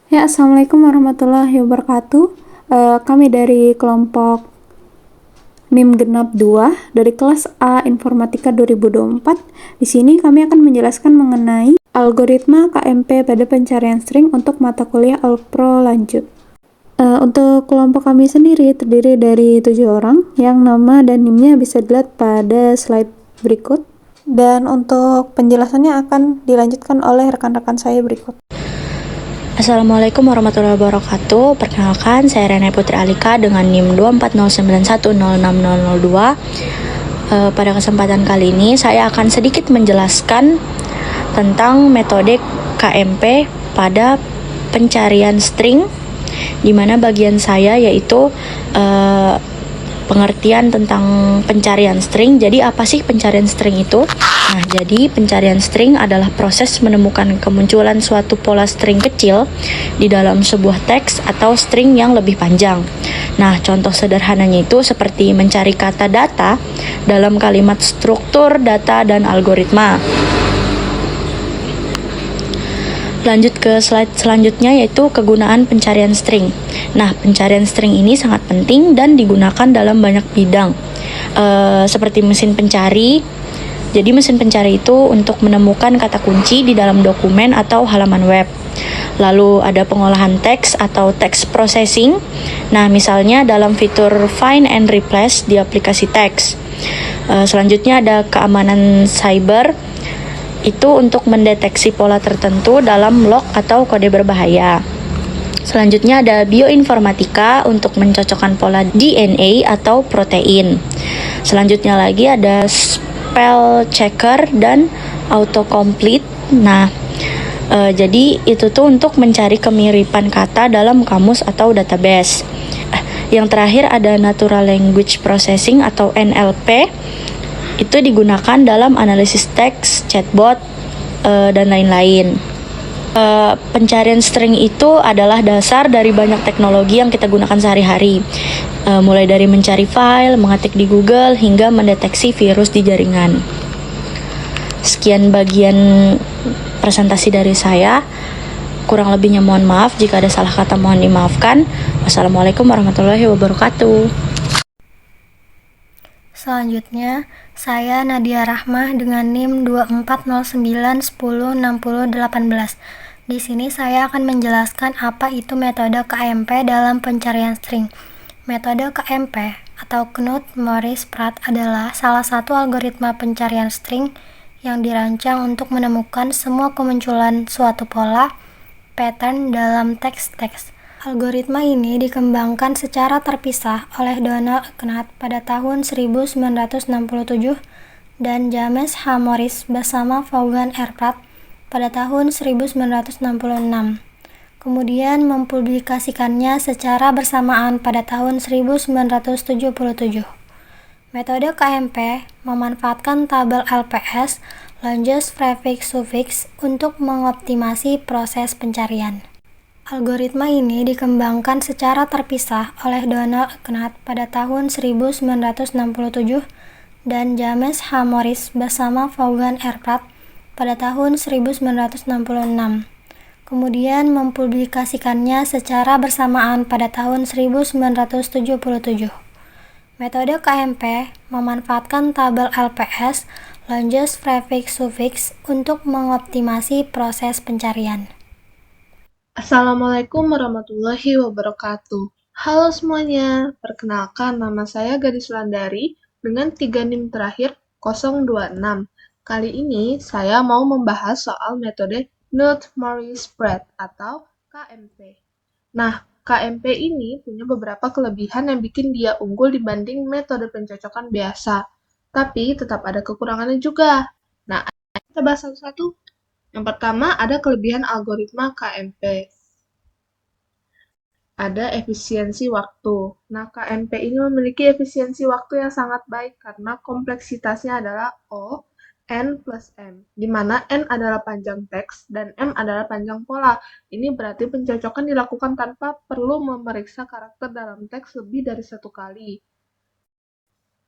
Ya, Assalamualaikum warahmatullahi wabarakatuh. Kami dari kelompok NIM Genap 2 dari kelas A Informatika 2024. Di sini kami akan menjelaskan mengenai algoritma KMP pada pencarian string untuk mata kuliah Alpro lanjut. Untuk kelompok kami sendiri terdiri dari 7 orang yang nama dan NIM-nya bisa dilihat pada slide berikut. Dan untuk penjelasannya akan dilanjutkan oleh rekan-rekan saya berikut. Assalamualaikum warahmatullahi wabarakatuh. Perkenalkan, saya Rene Putri Alika dengan NIM 24091060002. Pada kesempatan kali ini, saya akan sedikit menjelaskan tentang metode KMP pada pencarian string, di mana bagian saya yaitu pengertian tentang pencarian string. Jadi apa sih pencarian string itu? Nah, jadi pencarian string adalah proses menemukan kemunculan suatu pola string kecil di dalam sebuah teks atau string yang lebih panjang. Nah, contoh sederhananya itu seperti mencari kata data dalam kalimat struktur data dan algoritma. Lanjut ke slide selanjutnya, yaitu kegunaan pencarian string. Nah, pencarian string ini sangat penting dan digunakan dalam banyak bidang, seperti mesin pencari. Jadi mesin pencari itu untuk menemukan kata kunci di dalam dokumen atau halaman web. Lalu ada pengolahan teks atau text processing. Nah, misalnya dalam fitur find and replace di aplikasi teks. Selanjutnya ada keamanan cyber, itu untuk mendeteksi pola tertentu dalam log atau kode berbahaya. Selanjutnya ada bioinformatika untuk mencocokkan pola DNA atau protein. Selanjutnya lagi ada spell checker dan autocomplete. Nah, jadi itu tuh untuk mencari kemiripan kata dalam kamus atau database. Yang terakhir ada natural language processing atau NLP. Itu digunakan dalam analisis teks, chatbot, dan lain-lain. Pencarian string itu adalah dasar dari banyak teknologi yang kita gunakan sehari-hari, mulai dari mencari file, mengetik di Google, hingga mendeteksi virus di jaringan. Sekian bagian presentasi dari saya. Kurang lebihnya mohon maaf, jika ada salah kata mohon dimaafkan. Wassalamualaikum warahmatullahi wabarakatuh. Selanjutnya, saya Nadia Rahmah dengan NIM 2409106018. Di sini saya akan menjelaskan apa itu metode KMP dalam pencarian string. Metode KMP atau Knuth-Morris-Pratt adalah salah satu algoritma pencarian string yang dirancang untuk menemukan semua kemunculan suatu pola, pattern dalam teks-teks. Algoritma ini dikembangkan secara terpisah oleh Donald Knuth pada tahun 1967 dan James H. Morris bersama Vaughan R. Pratt pada tahun 1966. Kemudian mempublikasikannya secara bersamaan pada tahun 1977. Metode KMP memanfaatkan tabel LPS, Longus Prefix Suffix, untuk mengoptimasi proses pencarian. Algoritma ini dikembangkan secara terpisah oleh Donald Knuth pada tahun 1967 dan James H. Morris bersama Vaughan R. Pratt pada tahun 1966. Kemudian mempublikasikannya secara bersamaan pada tahun 1977. Metode KMP memanfaatkan tabel LPS, Longus Prefix Suffix, untuk mengoptimasi proses pencarian. Assalamualaikum warahmatullahi wabarakatuh. Halo semuanya, perkenalkan nama saya Gadis Landari dengan 3 NIM terakhir 026. Kali ini saya mau membahas soal metode Knuth-Morris-Pratt atau KMP. Nah, KMP ini punya beberapa kelebihan yang bikin dia unggul dibanding metode pencocokan biasa. Tapi tetap ada kekurangannya juga. Nah, kita bahas satu-satu. Yang pertama, ada kelebihan algoritma KMP. Ada efisiensi waktu. Nah, KMP ini memiliki efisiensi waktu yang sangat baik karena kompleksitasnya adalah O, N plus M, di mana N adalah panjang teks dan M adalah panjang pola. Ini berarti pencocokan dilakukan tanpa perlu memeriksa karakter dalam teks lebih dari satu kali.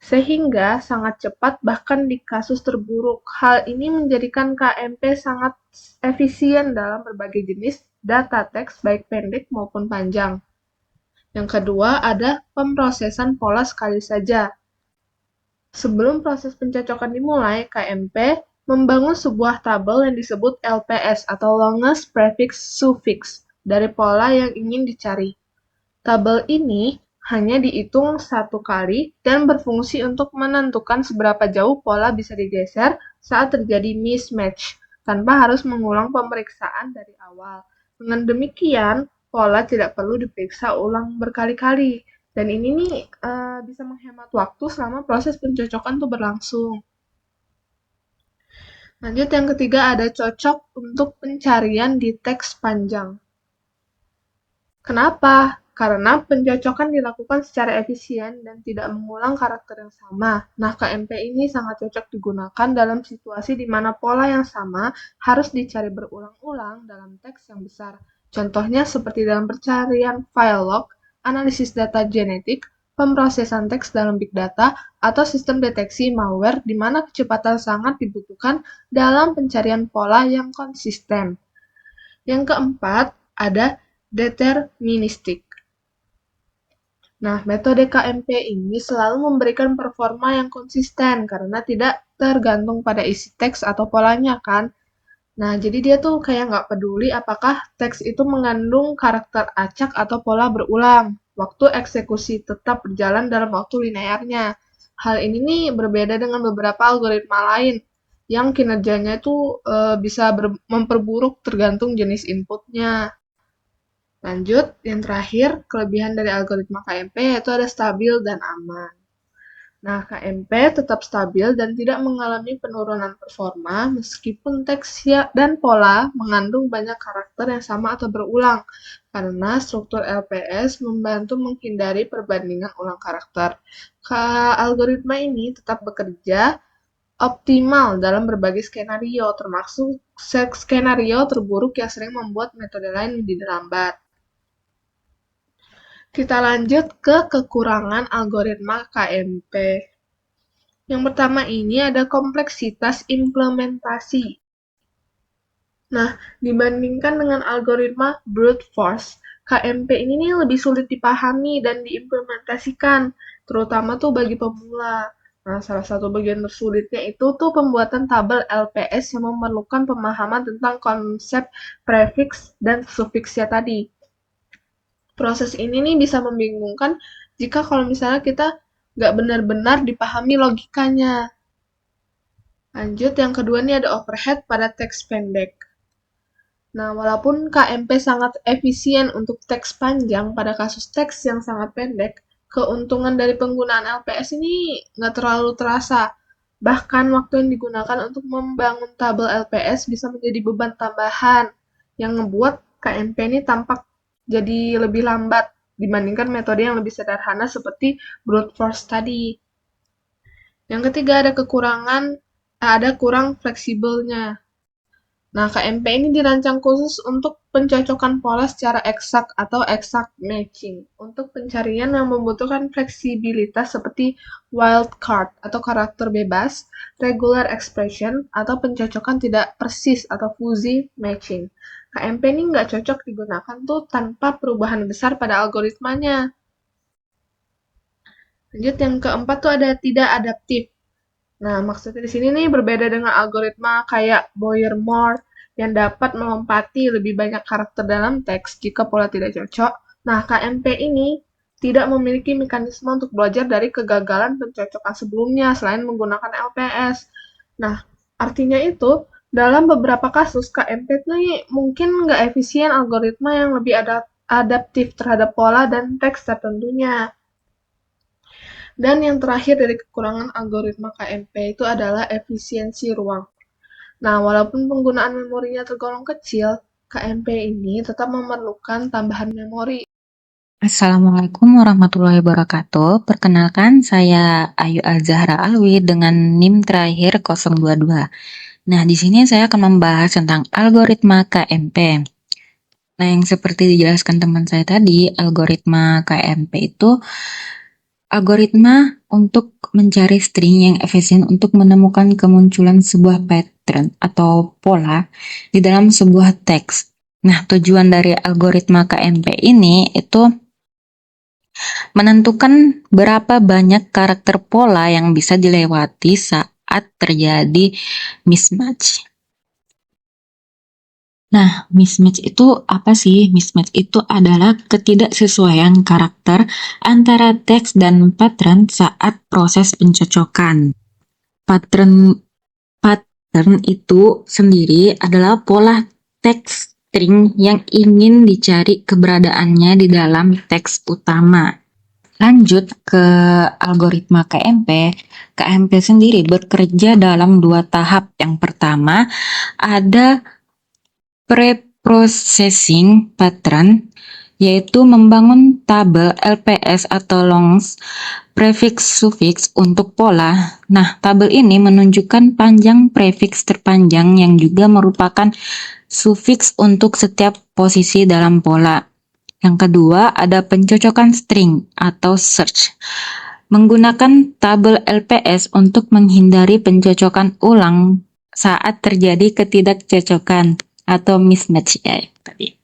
Sehingga sangat cepat bahkan di kasus terburuk. Hal ini menjadikan KMP sangat efisien dalam berbagai jenis data teks baik pendek maupun panjang. Yang kedua ada pemrosesan pola sekali saja. Sebelum proses pencocokan dimulai, KMP membangun sebuah tabel yang disebut LPS atau Longest Prefix Suffix dari pola yang ingin dicari. Tabel ini hanya dihitung satu kali dan berfungsi untuk menentukan seberapa jauh pola bisa digeser saat terjadi mismatch, tanpa harus mengulang pemeriksaan dari awal. Dengan demikian, pola tidak perlu diperiksa ulang berkali-kali. Dan ini nih bisa menghemat waktu selama proses pencocokan tuh berlangsung. Lanjut yang ketiga ada cocok untuk pencarian di teks panjang. Kenapa? Karena pencocokan dilakukan secara efisien dan tidak mengulang karakter yang sama. Nah, KMP ini sangat cocok digunakan dalam situasi di mana pola yang sama harus dicari berulang-ulang dalam teks yang besar. Contohnya seperti dalam pencarian file log, analisis data genetik, pemrosesan teks dalam big data, atau sistem deteksi malware di mana kecepatan sangat dibutuhkan dalam pencarian pola yang konsisten. Yang keempat, ada deterministik. Nah, metode KMP ini selalu memberikan performa yang konsisten karena tidak tergantung pada isi teks atau polanya kan. Nah, jadi dia tuh kayak nggak peduli apakah teks itu mengandung karakter acak atau pola berulang. Waktu eksekusi tetap berjalan dalam waktu linearnya. Hal ini nih berbeda dengan beberapa algoritma lain yang kinerjanya itu bisa memperburuk tergantung jenis inputnya. Lanjut, yang terakhir, kelebihan dari algoritma KMP yaitu ada stabil dan aman. Nah, KMP tetap stabil dan tidak mengalami penurunan performa meskipun teks dan pola mengandung banyak karakter yang sama atau berulang, karena struktur LPS membantu menghindari perbandingan ulang karakter. Algoritma ini tetap bekerja optimal dalam berbagai skenario, termasuk skenario terburuk yang sering membuat metode lain menjadi lambat. Kita lanjut ke kekurangan algoritma KMP. Yang pertama ini ada kompleksitas implementasi. Nah, dibandingkan dengan algoritma brute force, KMP ini nih lebih sulit dipahami dan diimplementasikan, terutama tuh bagi pemula. Nah, salah satu bagian tersulitnya itu tuh pembuatan tabel LPS yang memerlukan pemahaman tentang konsep prefix dan sufiksnya tadi. Proses ini nih bisa membingungkan jika kalau misalnya kita nggak benar-benar dipahami logikanya. Lanjut, yang kedua nih ada overhead pada teks pendek. Nah, walaupun KMP sangat efisien untuk teks panjang pada kasus teks yang sangat pendek, keuntungan dari penggunaan LPS ini nggak terlalu terasa. Bahkan waktu yang digunakan untuk membangun tabel LPS bisa menjadi beban tambahan yang membuat KMP ini tampak jadi lebih lambat dibandingkan metode yang lebih sederhana seperti brute force tadi. Yang ketiga ada kurang fleksibelnya. Nah, KMP ini dirancang khusus untuk pencocokan pola secara eksak atau exact matching untuk pencarian yang membutuhkan fleksibilitas seperti wildcard atau karakter bebas, regular expression, atau pencocokan tidak persis atau fuzzy matching. KMP ini nggak cocok digunakan tuh tanpa perubahan besar pada algoritmanya. Lanjut yang keempat tuh ada tidak adaptif. Nah, maksudnya di sini nih berbeda dengan algoritma kayak Boyer-Moore yang dapat melompati lebih banyak karakter dalam teks jika pola tidak cocok. Nah, KMP ini tidak memiliki mekanisme untuk belajar dari kegagalan pencocokan sebelumnya selain menggunakan LPS. Nah, artinya itu dalam beberapa kasus KMP ini mungkin nggak efisien algoritma yang lebih adaptif terhadap pola dan teks tertentunya. Dan yang terakhir dari kekurangan algoritma KMP itu adalah efisiensi ruang. Nah, walaupun penggunaan memorinya tergolong kecil, KMP ini tetap memerlukan tambahan memori. Assalamualaikum warahmatullahi wabarakatuh. Perkenalkan, saya Ayu Al-Zahra Alwi dengan NIM terakhir 022. Nah, di sini saya akan membahas tentang algoritma KMP. Nah, yang seperti dijelaskan teman saya tadi, algoritma KMP itu algoritma untuk mencari string yang efisien untuk menemukan kemunculan sebuah pattern atau pola di dalam sebuah teks. Nah, tujuan dari algoritma KMP ini itu menentukan berapa banyak karakter pola yang bisa dilewati saat terjadi mismatch. Nah, mismatch itu apa sih? Mismatch itu adalah ketidaksesuaian karakter antara teks dan pattern saat proses pencocokan. Pattern pattern itu sendiri adalah pola teks string yang ingin dicari keberadaannya di dalam teks utama. Lanjut ke algoritma KMP. KMP sendiri bekerja dalam 2 tahap. Yang pertama, ada pre-processing pattern, yaitu membangun tabel LPS atau longs prefix-sufiks untuk pola. Nah, tabel ini menunjukkan panjang prefix terpanjang yang juga merupakan sufiks untuk setiap posisi dalam pola. Yang kedua, ada pencocokan string atau search. Menggunakan tabel LPS untuk menghindari pencocokan ulang saat terjadi ketidakcocokan atau mismatch ya tadi.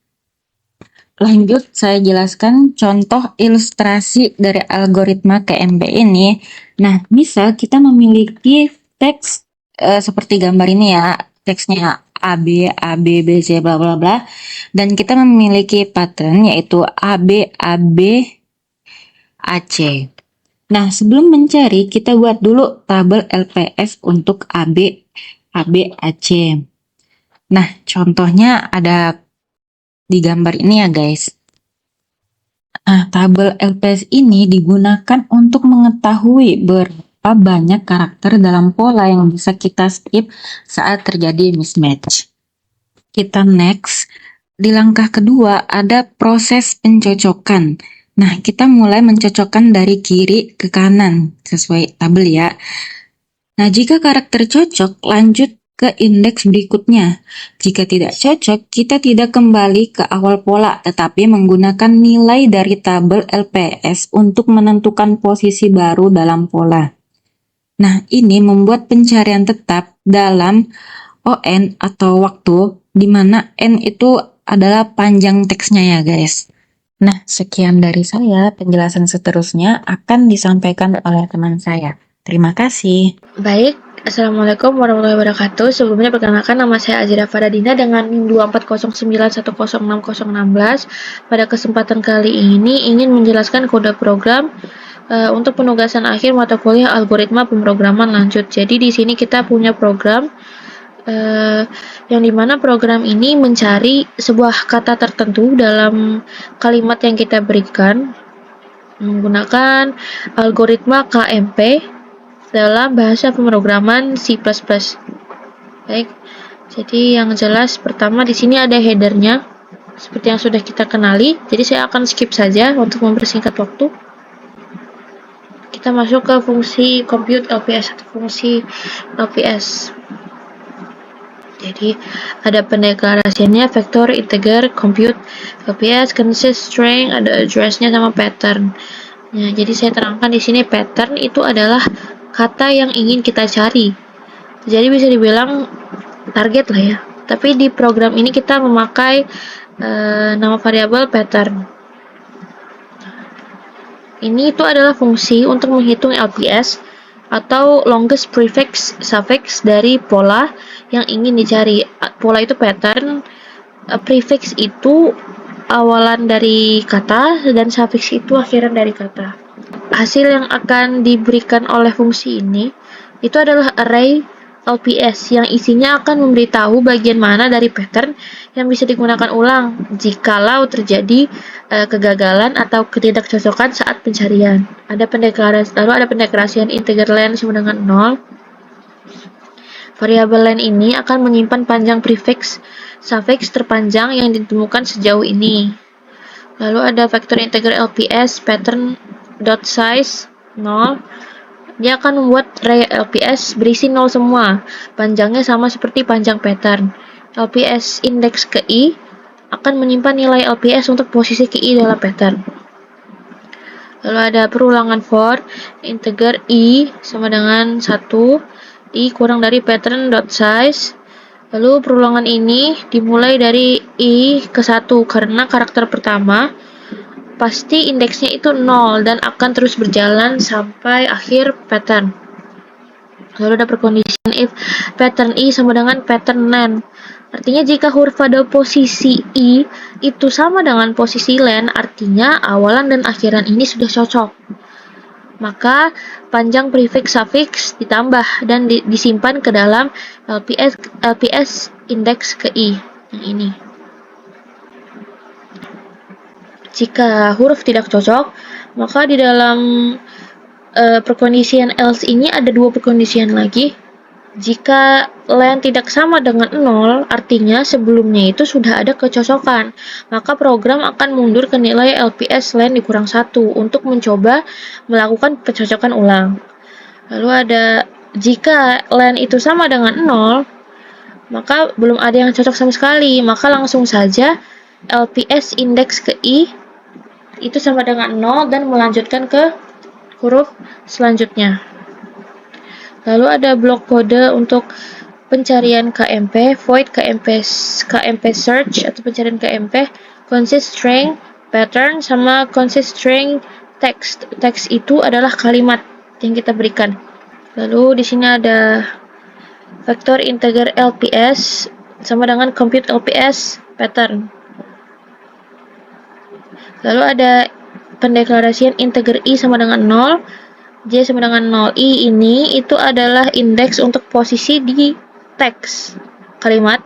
Lanjut, saya jelaskan contoh ilustrasi dari algoritma KMP ini. Nah, misal kita memiliki teks seperti gambar ini ya, teksnya AB, AB, BC, bla bla bla. Dan kita memiliki pattern yaitu AB, AB, AC. Nah, sebelum mencari, kita buat dulu tabel LPS untuk AB, AB, AC. Nah, contohnya ada di gambar ini ya guys. Nah, tabel LPS ini digunakan untuk mengetahui berapa banyak karakter dalam pola yang bisa kita skip saat terjadi mismatch. Kita next. Di langkah kedua ada proses pencocokan. Nah, kita mulai mencocokkan dari kiri ke kanan sesuai tabel ya. Nah, jika karakter cocok, lanjut ke indeks berikutnya. Jika tidak cocok, kita tidak kembali ke awal pola, tetapi menggunakan nilai dari tabel LPS untuk menentukan posisi baru dalam pola. Nah, ini membuat pencarian tetap dalam ON atau waktu, di mana N itu adalah panjang teksnya ya guys. Nah, sekian dari saya. Penjelasan seterusnya akan disampaikan oleh teman saya. Terima kasih. Baik, Assalamualaikum warahmatullahi wabarakatuh. Sebelumnya perkenalkan nama saya Azira Faradina dengan NIM 24091016016. Pada kesempatan kali ini ingin menjelaskan kode program untuk penugasan akhir mata kuliah algoritma pemrograman lanjut. Jadi di sini kita punya program yang dimana program ini mencari sebuah kata tertentu dalam kalimat yang kita berikan menggunakan algoritma KMP dalam bahasa pemrograman C++. Baik, jadi yang jelas pertama di sini ada headernya seperti yang sudah kita kenali. Jadi saya akan skip saja untuk mempersingkat waktu. Kita masuk ke fungsi compute LPS atau fungsi LPS. Jadi ada pendeklarasiannya vektor, integer, compute, LPS, consist, string, ada address-nya sama pattern. Nah, jadi saya terangkan di sini pattern itu adalah kata yang ingin kita cari. Jadi bisa dibilang target lah ya. Tapi di program ini kita memakai nama variabel pattern. Ini itu adalah fungsi untuk menghitung LPS atau longest prefix suffix dari pola yang ingin dicari. Pola itu pattern, prefix itu awalan dari kata, dan suffix itu akhiran dari kata. Hasil yang akan diberikan oleh fungsi ini itu adalah array LPS yang isinya akan memberitahu bagian mana dari pattern yang bisa digunakan ulang jikalau terjadi kegagalan atau ketidakcocokan saat pencarian. Lalu ada pendeklarasian integer len sama dengan 0. Variabel len ini akan menyimpan panjang prefix suffix terpanjang yang ditemukan sejauh ini. Lalu ada vektor integer LPS pattern dot size 0. Dia akan membuat array LPS berisi 0 semua. Panjangnya sama seperti panjang pattern. LPS index ke i akan menyimpan nilai LPS untuk posisi ke i dalam pattern. Lalu ada perulangan for integer i sama dengan 1, i kurang dari pattern dot size Lalu perulangan ini dimulai dari I ke 1 karena karakter pertama pasti indeksnya itu 0 dan akan terus berjalan sampai akhir pattern. Lalu ada perkondisian if pattern I sama dengan pattern len. Artinya jika huruf pada posisi I itu sama dengan posisi len, artinya awalan dan akhiran ini sudah cocok. Maka panjang prefix suffix ditambah dan disimpan ke dalam LPS indeks ke I yang ini. Jika huruf tidak cocok, maka di dalam perkondisian else ini ada dua perkondisian lagi. Jika len tidak sama dengan 0, artinya sebelumnya itu sudah ada kecocokan, maka program akan mundur ke nilai LPS len dikurang 1 untuk mencoba melakukan pencocokan ulang. Lalu ada jika len itu sama dengan 0, maka belum ada yang cocok sama sekali, maka langsung saja LPS indeks ke I itu sama dengan 0 dan melanjutkan ke huruf selanjutnya. Lalu ada blok kode untuk pencarian KMP, void KMP search atau pencarian KMP, consist string, pattern, sama consist string text. Text itu adalah kalimat yang kita berikan. Lalu di sini ada vektor integer LPS sama dengan compute LPS pattern. Lalu ada pendeklarasian integer I sama dengan 0, J sama dengan 0. I ini itu adalah indeks untuk posisi di teks kalimat.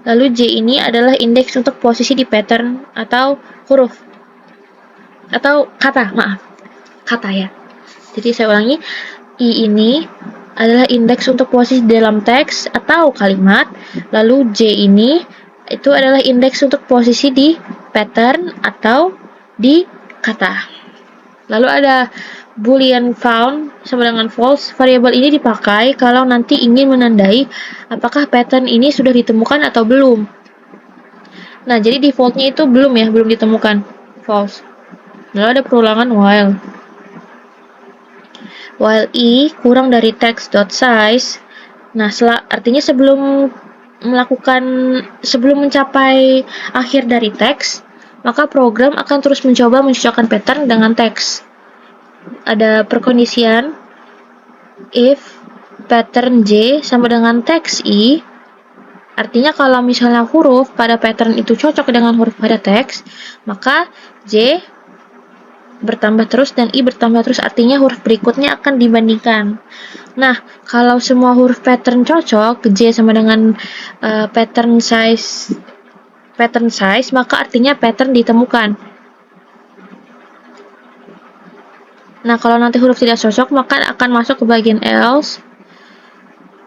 Lalu J ini adalah indeks untuk posisi di pattern atau huruf. Atau kata, kata ya. Jadi saya ulangi, I ini adalah indeks untuk posisi dalam teks atau kalimat. Lalu J ini itu adalah indeks untuk posisi di pattern atau di kata. Lalu ada Boolean found sama dengan false. Variabel ini dipakai kalau nanti ingin menandai apakah pattern ini sudah ditemukan atau belum. Nah, jadi defaultnya itu belum ditemukan, false. Lalu ada perulangan while. While I kurang dari text.size. Nah, artinya sebelum mencapai akhir dari teks, maka program akan terus mencoba mencocokkan pattern dengan teks. Ada perkondisian if pattern J sama dengan teks I, artinya kalau misalnya huruf pada pattern itu cocok dengan huruf pada teks, maka J bertambah terus dan I bertambah terus, artinya huruf berikutnya akan dibandingkan. Nah, kalau semua huruf pattern cocok, J sama dengan pattern size, maka artinya pattern ditemukan. Nah, kalau nanti huruf tidak cocok, maka akan masuk ke bagian else.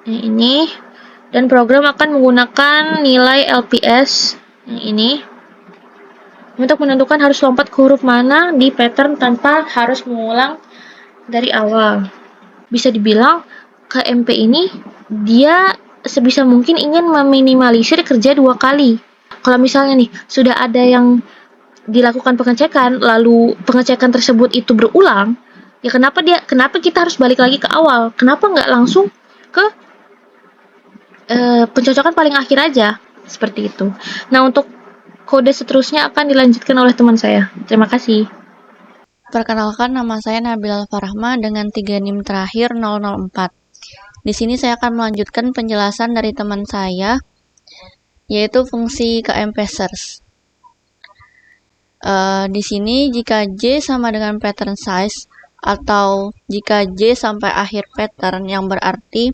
Yang ini. Dan program akan menggunakan nilai LPS yang ini untuk menentukan harus lompat ke huruf mana di pattern tanpa harus mengulang dari awal. Bisa dibilang KMP ini dia sebisa mungkin ingin meminimalisir kerja 2 kali. Kalau misalnya nih sudah ada yang dilakukan pengecekan, lalu pengecekan tersebut itu berulang, ya kenapa kita harus balik lagi ke awal? Kenapa nggak langsung ke pencocokan paling akhir aja? Seperti itu. Nah, untuk kode seterusnya akan dilanjutkan oleh teman saya. Terima kasih. Perkenalkan, nama saya Nabila Farahma dengan 3 NIM terakhir 004. Di sini saya akan melanjutkan penjelasan dari teman saya, yaitu fungsi KMP search. Di sini jika J sama dengan pattern size atau jika J sampai akhir pattern yang berarti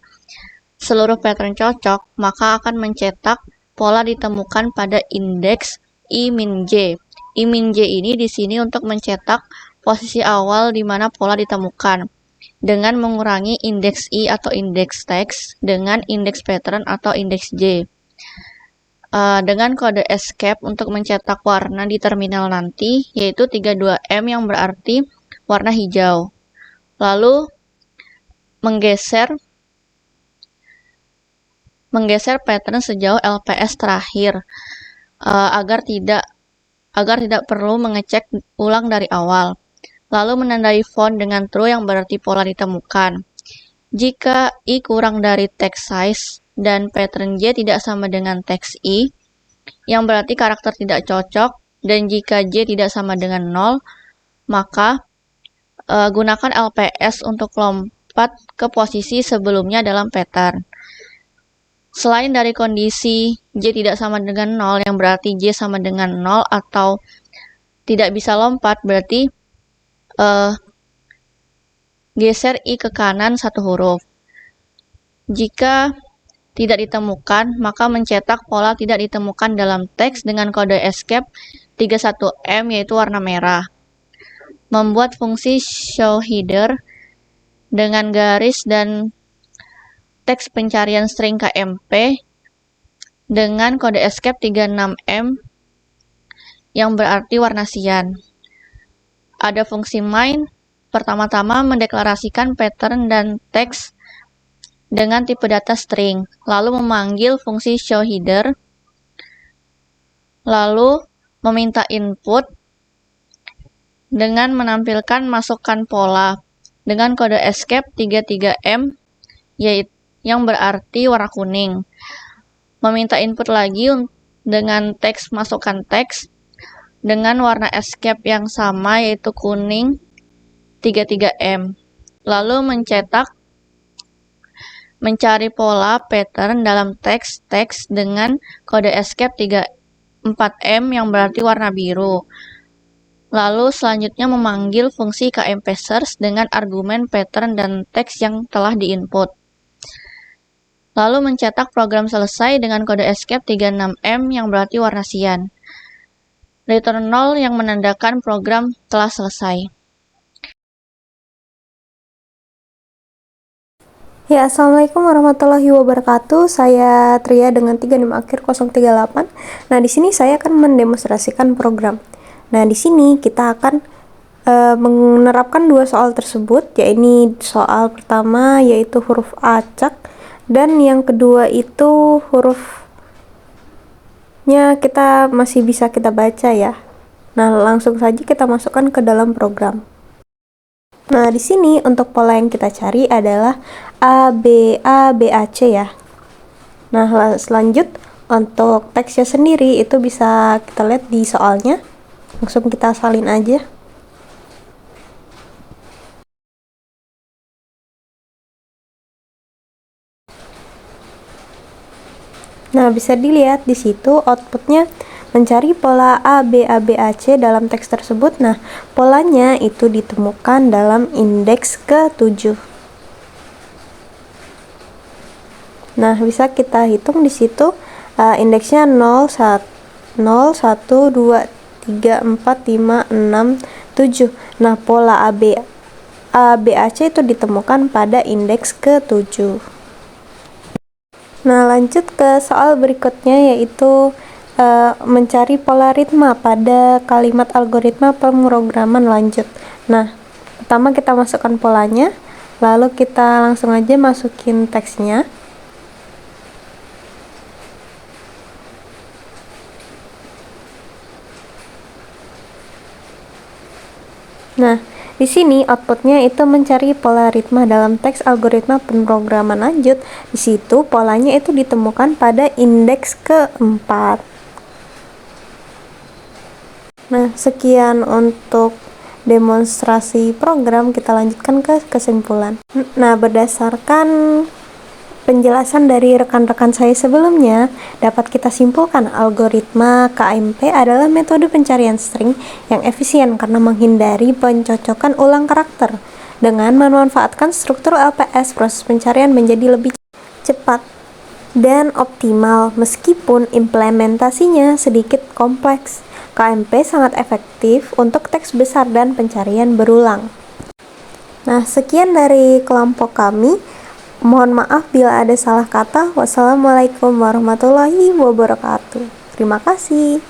seluruh pattern cocok, maka akan mencetak pola ditemukan pada indeks I-J. I-J ini di sini untuk mencetak posisi awal di mana pola ditemukan dengan mengurangi indeks I atau indeks teks dengan indeks pattern atau indeks J. Dengan kode escape untuk mencetak warna di terminal nanti, yaitu 32M yang berarti warna hijau. Lalu menggeser pattern sejauh LPS terakhir agar tidak perlu mengecek ulang dari awal. Lalu menandai font dengan true yang berarti pola ditemukan. Jika I kurang dari text size dan pattern J tidak sama dengan teks I, yang berarti karakter tidak cocok, dan jika J tidak sama dengan 0, maka gunakan LPS untuk lompat ke posisi sebelumnya dalam pattern. Selain dari kondisi J tidak sama dengan 0, yang berarti J sama dengan 0 atau tidak bisa lompat, berarti geser I ke kanan satu huruf. Jika tidak ditemukan, maka mencetak pola tidak ditemukan dalam teks dengan kode escape 31M yaitu warna merah. Membuat fungsi show header dengan garis dan teks pencarian string KMP dengan kode escape 36M yang berarti warna cyan. Ada fungsi main, pertama-tama mendeklarasikan pattern dan teks dengan tipe data string, lalu memanggil fungsi show header, lalu meminta input dengan menampilkan masukan pola dengan kode escape 33M yaitu yang berarti warna kuning. Meminta input lagi dengan teks masukkan teks dengan warna escape yang sama yaitu kuning 33M. Lalu mencari pola pattern dalam teks dengan kode escape 34M yang berarti warna biru. Lalu selanjutnya memanggil fungsi KMP search dengan argumen pattern dan teks yang telah diinput. Lalu mencetak program selesai dengan kode escape 36M yang berarti warna cyan. Return 0 yang menandakan program telah selesai. Ya, Assalamualaikum warahmatullahi wabarakatuh. Saya Tria dengan 3 NIM akhir 038. Nah, di sini saya akan mendemonstrasikan program. Nah, di sini kita akan menerapkan dua soal tersebut, yaitu soal pertama yaitu huruf acak, dan yang kedua itu hurufnya kita masih bisa kita baca ya. Nah, langsung saja kita masukkan ke dalam program. Nah, di sini untuk pola yang kita cari adalah ABAC ya. Nah, selanjut untuk teksnya sendiri itu bisa kita lihat di soalnya. Langsung kita salin aja. Nah, bisa dilihat di situ outputnya mencari pola ABABAC dalam teks tersebut. Nah, polanya itu ditemukan dalam indeks ke-7. Nah, bisa kita hitung di situ indeksnya 0, 1, 2, 3, 4, 5, 6, 7. Nah, pola ABAC itu ditemukan pada indeks ke-7. Nah, lanjut ke soal berikutnya yaitu mencari pola ritma pada kalimat algoritma pemrograman lanjut. Nah, pertama kita masukkan polanya, lalu kita langsung aja masukin teksnya. Nah, di sini outputnya itu mencari pola ritma dalam teks algoritma pemrograman lanjut. Di situ polanya itu ditemukan pada indeks ke-4. Nah, sekian untuk demonstrasi program, kita lanjutkan ke kesimpulan. Nah, berdasarkan penjelasan dari rekan-rekan saya sebelumnya, dapat kita simpulkan algoritma KMP adalah metode pencarian string yang efisien karena menghindari pencocokan ulang karakter. Dengan memanfaatkan struktur LPS, proses pencarian menjadi lebih cepat dan optimal meskipun implementasinya sedikit kompleks. KMP sangat efektif untuk teks besar dan pencarian berulang. Nah, sekian dari kelompok kami. Mohon maaf bila ada salah kata. Wassalamualaikum warahmatullahi wabarakatuh. Terima kasih.